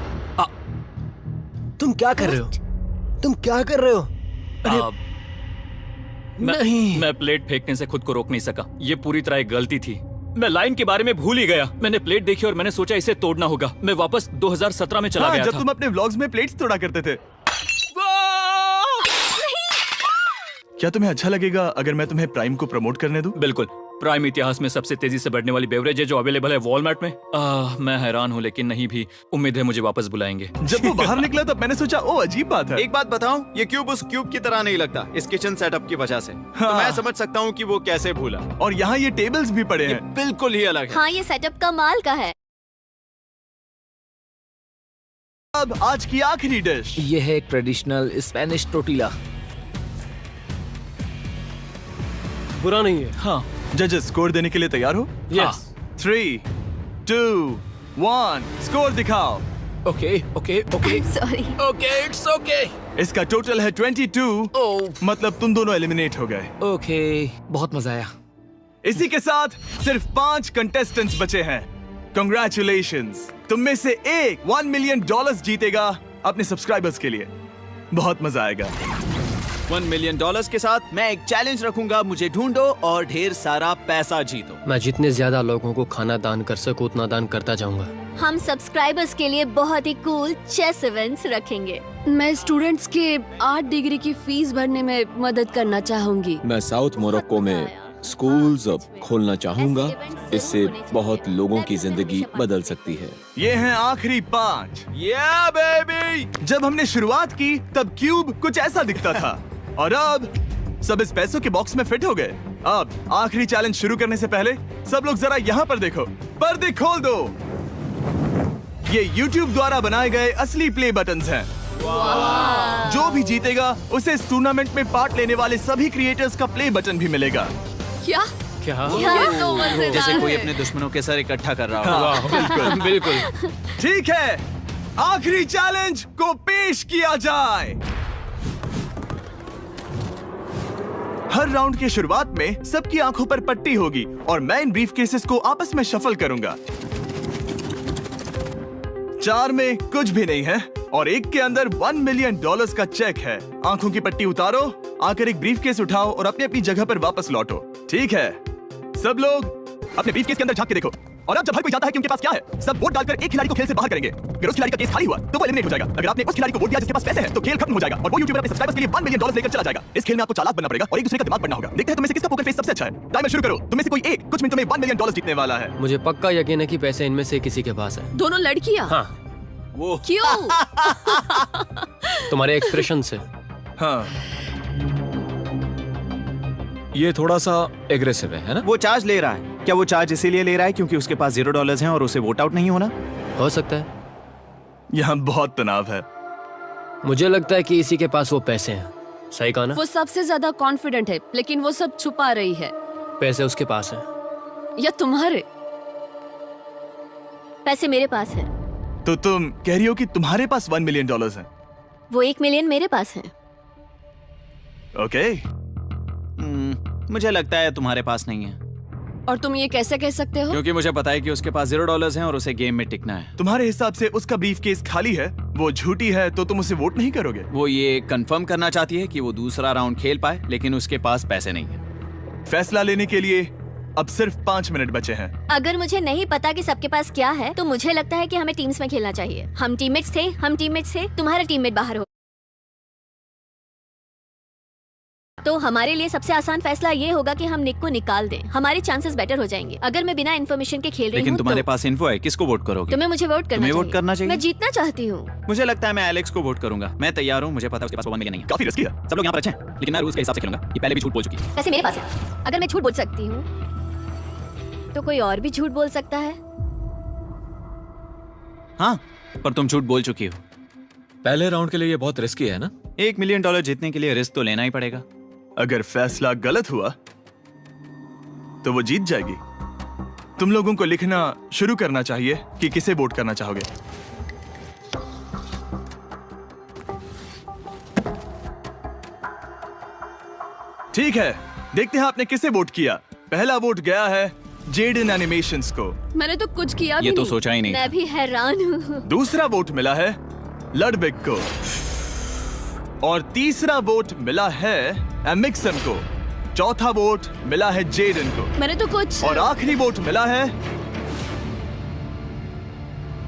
तुम क्या कर रहे हो? तुम क्या कर रहे हो? मैं प्लेट फेंकने से खुद को रोक नहीं सका। ये पूरी तरह एक गलती थी। मैं लाइन के बारे में भूल ही गया। मैंने प्लेट देखी और मैंने सोचा इसे तोड़ना होगा। मैं वापस 2017 में चला गया जब था। तुम अपने व्लॉग्स में प्लेट्स तोड़ा करते थे। क्या तुम्हें अच्छा लगेगा अगर मैं तुम्हें प्राइम को प्रमोट करने दूं? बिल्कुल। प्राइम इतिहास में सबसे तेजी से बढ़ने वाली बेवरेज है जो अवेलेबल है वॉलमार्ट में। मैं हैरान हूँ, लेकिन नहीं भी। उम्मीद है मुझे वापस बुलाएंगे। जब वो बाहर निकला तब मैंने सोचा ओ अजीब बात है। एक बात बताऊं, ये क्यूब उस क्यूब की तरह नहीं लगता इस किचन सेटअप की वजह से। तो मैं समझ सकता हूँ कि वो कैसे भूला। और यहाँ ये टेबल्स भी पड़े हैं। बिल्कुल ही अलग है। हाँ, ये सेटअप कमाल का है। अब आज की आखिरी डिश। ये है एक ट्रेडिशनल स्पेनिश टोर्टिला। बुरा नहीं है। हाँ। जजेस, स्कोर देने के लिए तैयार हो? यस। 3, 2, 1 स्कोर दिखाओ। Okay okay okay sorry. Okay it's okay. इसका टोटल है 22। मतलब तुम दोनों एलिमिनेट हो गए। ओके, बहुत मजा आया। इसी के साथ सिर्फ 5 कंटेस्टेंट्स बचे हैं। कंग्रेचुलेशंस, तुम में से एक $1 मिलियन जीतेगा अपने सब्सक्राइबर्स के लिए। बहुत मजा आएगा। $1 मिलियन के साथ मैं एक चैलेंज रखूंगा, मुझे ढूंढो और ढेर सारा पैसा जीतो। मैं जितने ज्यादा लोगों को खाना दान कर सकूं उतना दान करता जाऊंगा। हम सब्सक्राइबर्स के लिए बहुत ही कूल चेस इवेंट्स रखेंगे। मैं स्टूडेंट्स के 8 डिग्री की फीस भरने में मदद करना चाहूंगी। मैं साउथ मोरक्को में स्कूल्स अब खोलना चाहूंगा। इससे बहुत लोगों की जिंदगी बदल सकती है। ये हैं आखिरी 5। Yeah, baby! जब हमने शुरुआत की तब क्यूब कुछ ऐसा दिखता था और अब सब इस पैसों के बॉक्स में फिट हो गए। अब आखिरी चैलेंज शुरू करने से पहले सब लोग जरा यहाँ पर देखो। पर्दे खोल दो। ये YouTube द्वारा बनाए गए असली प्ले बटन्स हैं। जो भी जीतेगा उसे इस टूर्नामेंट में पार्ट लेने वाले सभी क्रिएटर्स का प्ले बटन भी मिलेगा। क्या? क्या? ये तो मजेदार जैसे कोई है। अपने दुश्मनों के सर इकट्ठा कर रहा हो। हाँ, बिल्कुल बिल्कुल। ठीक है, आखिरी चैलेंज को पेश किया जाए। हर राउंड की शुरुआत में सबकी आंखों पर पट्टी होगी और मैं इन ब्रीफ केसेस को आपस में शफल करूंगा। 4 में कुछ भी नहीं है और एक के अंदर $1 मिलियन का चेक है। आंखों की पट्टी उतारो, आकर एक ब्रीफ केस उठाओ और अपनी अपनी जगह पर वापस लौटो। ठीक है, सब लोग अपने ब्रीफ केस के अंदर झांक के देखो। और अब जब हर कोई जानता है कि उनके पास क्या है, सब वोट डालकर एक खिलाड़ी को खेल से बाहर करेंगे। अगर उस खिलाड़ी का केस खाली हुआ तो वो एलिमिनेट हो जाएगा। अगर आपने उस खिलाड़ी को वोट दिया जिसके पास पैसे हैं तो खेल खत्म हो जाएगा और वो यूट्यूबर अपने सब्सक्राइबर्स के लिए $1 मिलियन लेकर चला जाएगा। इस खेल में आपको चालाक बनना पड़ेगा और एक दूसरे का दिमाग बनना होगा। देखते हैं तुम्हें से किसका पोकर फेस सबसे अच्छा है। टाइमर शुरू करो। तुम्हें से कोई एक कुछ मिनटों में $1 मिलियन जीतने वाला है। मुझे पक्का यकीन है कि पैसे इनमें से किसी के पास है। दोनों लड़कियां? हाँ। वो क्यों? तुम्हारे एक्सप्रेशन से। हाँ। ये थोड़ा सा एग्रेसिव है ना? वो चार्ज ले रहा है। क्या वो चार्ज इसीलिए ले रहा है क्योंकि उसके पास $0 हैं और उसे वोट आउट नहीं होना? हो सकता है। यहाँ बहुत तनाव है। मुझे लगता है कि इसी के पास वो पैसे हैं। सही कहा ना? वो सबसे ज्यादा कॉन्फिडेंट है, लेकिन वो सब छुपा रही है। पैसे उसके पास हैं। या तुम्हारे? पैसे मेरे पास है। तो तुम कह रही हो कि तुम्हारे पास $1 मिलियन है? वो 1 मिलियन मेरे पास है। ओके। मुझे लगता है तुम्हारे पास नहीं है। और तुम ये कैसे कह सकते हो? क्योंकि मुझे पता है कि उसके पास $0 हैं और उसे गेम में टिकना है। तुम्हारे हिसाब से उसका ब्रीफ केस खाली है, वो झूठी है, तो तुम उसे वोट नहीं करोगे? वो ये कंफर्म करना चाहती है कि वो दूसरा राउंड खेल पाए, लेकिन उसके पास पैसे नहीं है। फैसला लेने के लिए अब सिर्फ 5 मिनट बचे हैं। अगर मुझे नहीं पता कि सबके पास क्या है तो मुझे लगता है कि हमें टीम्स में खेलना चाहिए। हम टीममेट्स थे, तुम्हारा टीममेट बाहर हो। तो हमारे लिए सबसे आसान फैसला ये होगा कि हम निक को निकाल दें। हमारे चांसेस बेटर हो जाएंगे। अगर मैं बिना इन्फॉर्मेशन के खेल रही हूँ लेकिन तुम्हारे पास इन्फो है, किसको वोट करोगे? तुम्हें मुझे वोट करना चाहिए। मैं जीतना चाहती हूँ। मुझे लगता है मैं एलेक्स को वोट करूंगा। मैं तैयार हूँ। मुझे पता है उसके पास $1 मिलियन नहीं है। काफी रिस्की है। सब लोग यहाँ पर अच्छे हैं, लेकिन मैं रूल्स के हिसाब से खेलूंगा। ये पहले भी झूठ बोल चुकी है। पैसे मेरे पास है। अगर मैं झूठ बोल सकती हूँ तो कोई और भी झूठ बोल सकता है। हाँ, पर तुम झूठ बोल चुकी हो। पहले राउंड के लिए ये बहुत रिस्की है ना? $1 मिलियन जीतने के लिए रिस्क तो लेना ही पड़ेगा। अगर फैसला गलत हुआ तो वो जीत जाएगी। तुम लोगों को लिखना शुरू करना चाहिए कि किसे वोट करना चाहोगे। ठीक है, देखते हैं आपने किसे वोट किया। पहला वोट गया है जेडन एनिमेशंस को। मैंने तो कुछ किया भी ये तो नहीं। सोचा ही नहीं। मैं भी हैरान हूँ। दूसरा वोट मिला है लडविक को और तीसरा वोट मिला है एमिक्सन को। चौथा वोट मिला है जेडन को। मैंने तो कुछ। और आखिरी वोट मिला है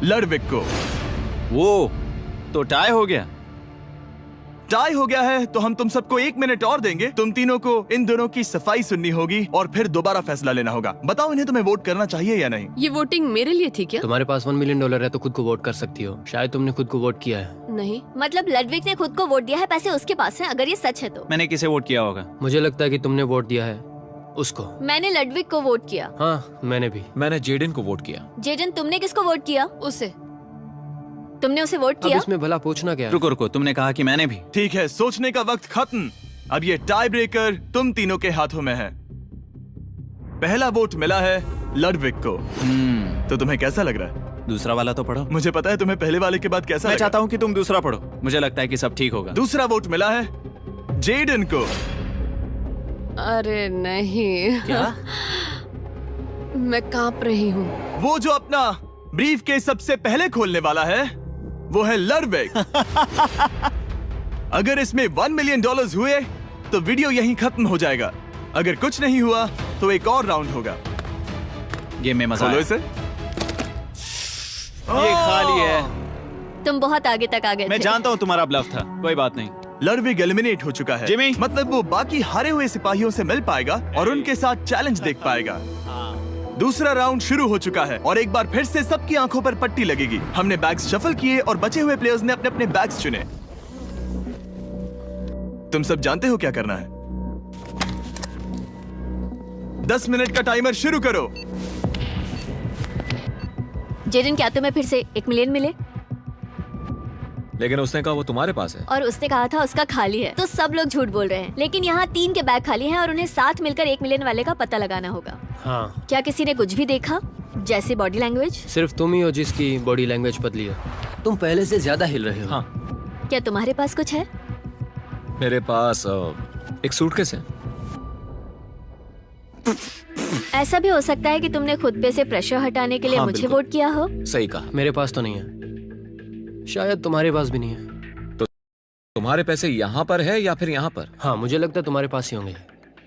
लडविक को। वो तो टाई हो गया। टाई हो गया है तो हम तुम सबको 1 मिनट और देंगे। तुम तीनों को इन दोनों की सफाई सुननी होगी और फिर दोबारा फैसला लेना होगा। बताओ इन्हें तुम्हें वोट करना चाहिए या नहीं? ये वोटिंग मेरे लिए थी क्या? तुम्हारे पास $1 मिलियन है तो खुद को वोट कर सकती हो। शायद तुमने खुद को वोट किया है। नहीं। मतलब लडविक ने खुद को वोट दिया है, पैसे उसके पास हैं। अगर ये सच है तो मैंने किसे वोट किया होगा? मुझे लगता है कि तुमने वोट दिया है उसको। मैंने लडविक को वोट किया। हाँ, मैंने भी। मैंने जेडन को वोट किया। जेडन, तुमने किसको वोट किया? उसे। तुमने उसे वोट अब किया? इसमें भला पूछना क्या है? रुको रुको, तुमने कहा कि मैंने भी। ठीक है, सोचने का वक्त खत्म। अब ये टाई ब्रेकर तुम तीनों के हाथों में है। पहला वोट मिला है लडविक को। तो तुम्हें कैसा लग रहा है? दूसरा वाला तो पढ़ो। मुझे पता है तुम्हें पहले वाले के बाद कैसा मैं लगा। चाहता हूँ कि तुम दूसरा पढ़ो। मुझे लगता है कि सब ठीक होगा। दूसरा वोट मिला है जेडन को। अरे नहीं। क्या? मैं कांप रही हूँ। वो जो अपना ब्रीफ केस सबसे पहले खोलने वाला है वो है लडविक। अगर इसमें $1 मिलियन हुए तो वीडियो यहीं खत्म हो जाएगा। अगर कुछ नहीं हुआ तो एक और राउंड होगा। गेम में मजा खोलो आया। इसे। ये खाली है। तुम बहुत आगे तक आ गए मैं थे। जानता हूँ तुम्हारा ब्लफ था, कोई बात नहीं। लडविक एलिमिनेट हो चुका है। जिमी, मतलब वो बाकी हारे हुए सिपाहियों से मिल पाएगा और उनके साथ चैलेंज देख पाएगा। दूसरा राउंड शुरू हो चुका है और एक बार फिर से सबकी आंखों पर पट्टी लगेगी। हमने बैग्स शफल किए और बचे हुए प्लेयर्स ने अपने अपने बैग्स चुने। तुम सब जानते हो क्या करना है। 10 मिनट का टाइमर शुरू करो। जेडन, क्या तुम्हें फिर से 1 मिलियन मिले? लेकिन उसने कहा वो तुम्हारे पास है। और उसने कहा था उसका खाली है। तो सब लोग झूठ बोल रहे हैं। लेकिन यहाँ 3 के बैग खाली हैं और उन्हें साथ मिलकर 1 मिलियन वाले का पता लगाना होगा। हाँ। क्या किसी ने कुछ भी देखा, जैसे बॉडी लैंग्वेज? सिर्फ तुम ही हो जिसकी बॉडी लैंग्वेज बदली है। तुम पहले से ज्यादा हिल रहे हो। हाँ। क्या तुम्हारे पास कुछ है? मेरे पास एक सूटकेस है। ऐसा भी हो सकता है कि तुमने खुद पे से प्रेशर हटाने के लिए हाँ, मुझे बिल्कुल। वोट किया हो। सही कहा। मेरे पास तो नहीं है। शायद तुम्हारे पास भी नहीं है। तो तुम्हारे पैसे यहाँ पर है या फिर यहाँ पर? हाँ, मुझे लगता है तुम्हारे पास ही होंगे।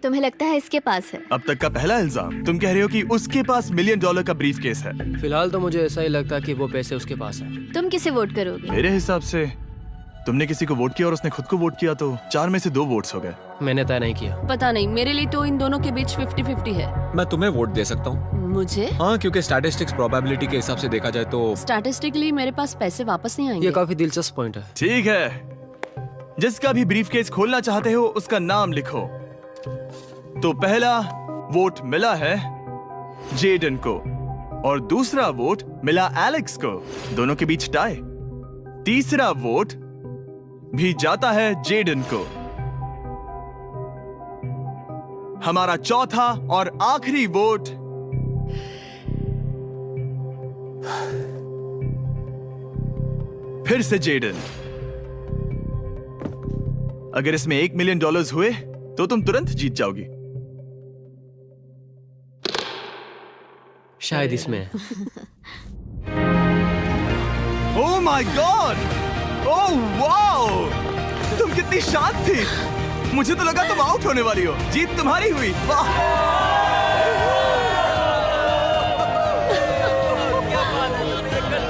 तुम्हें लगता है इसके पास है? अब तक का पहला इल्जाम। तुम कह रहे हो कि उसके पास $1 मिलियन का ब्रीफ केस है। फिलहाल तो मुझे ऐसा ही लगता है कि वो पैसे उसके पास है। तुम किसे वोट करोगे? मेरे हिसाब से तुमने किसी को वोट किया और उसने खुद को वोट किया, तो 4 में से 2 वोट्स हो गए। मैंने तय नहीं किया। पता नहीं, मेरे लिए तो इन दोनों के बीच 50-50 है। मैं तुम्हें वोट दे सकता हूँ। मुझे? हाँ, क्योंकि स्टैटिस्टिक्स प्रोबेबिलिटी के हिसाब से देखा जाए तो स्टैटिस्टिकली मेरे पास पैसे वापस नहीं आएंगे। ये काफी दिलचस्प पॉइंट है। ठीक है, जिसका भी ब्रीफ केस खोलना चाहते हो उसका नाम लिखो। तो पहला वोट मिला है जेडन को और दूसरा वोट मिला एलेक्स को। दोनों के बीच टाई। तीसरा वोट भी जाता है जेडन को। हमारा चौथा और आखिरी वोट फिर से जेडन। अगर इसमें $1 मिलियन हुए तो तुम तुरंत जीत जाओगी। शायद इसमें। Oh my God! Oh wow! तुम कितनी शांत थी। मुझे तो लगा तुम आउट होने वाली हो। जीत तुम्हारी हुई। वाह!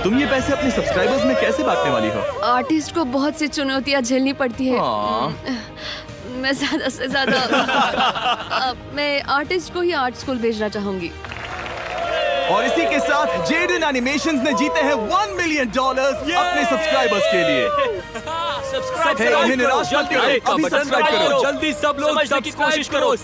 तुम ये पैसे अपने सब्सक्राइबर्स में कैसे बांटने वाली हो? आर्टिस्ट को बहुत सी चुनौतियां झेलनी पड़ती है। मैं ज्यादा से ज्यादा मैं आर्टिस्ट को ही आर्ट स्कूल भेजना चाहूंगी। और इसी के साथ जेडन एनिमेशंस ने जीते हैं $1 मिलियन अपने सब्सक्राइबर्स के लिए। सब्सक्राइब उन्हें निराश मत करो, अभी सब्सक्राइब करो। जल्दी सब लोग समझने की कोशिश करो।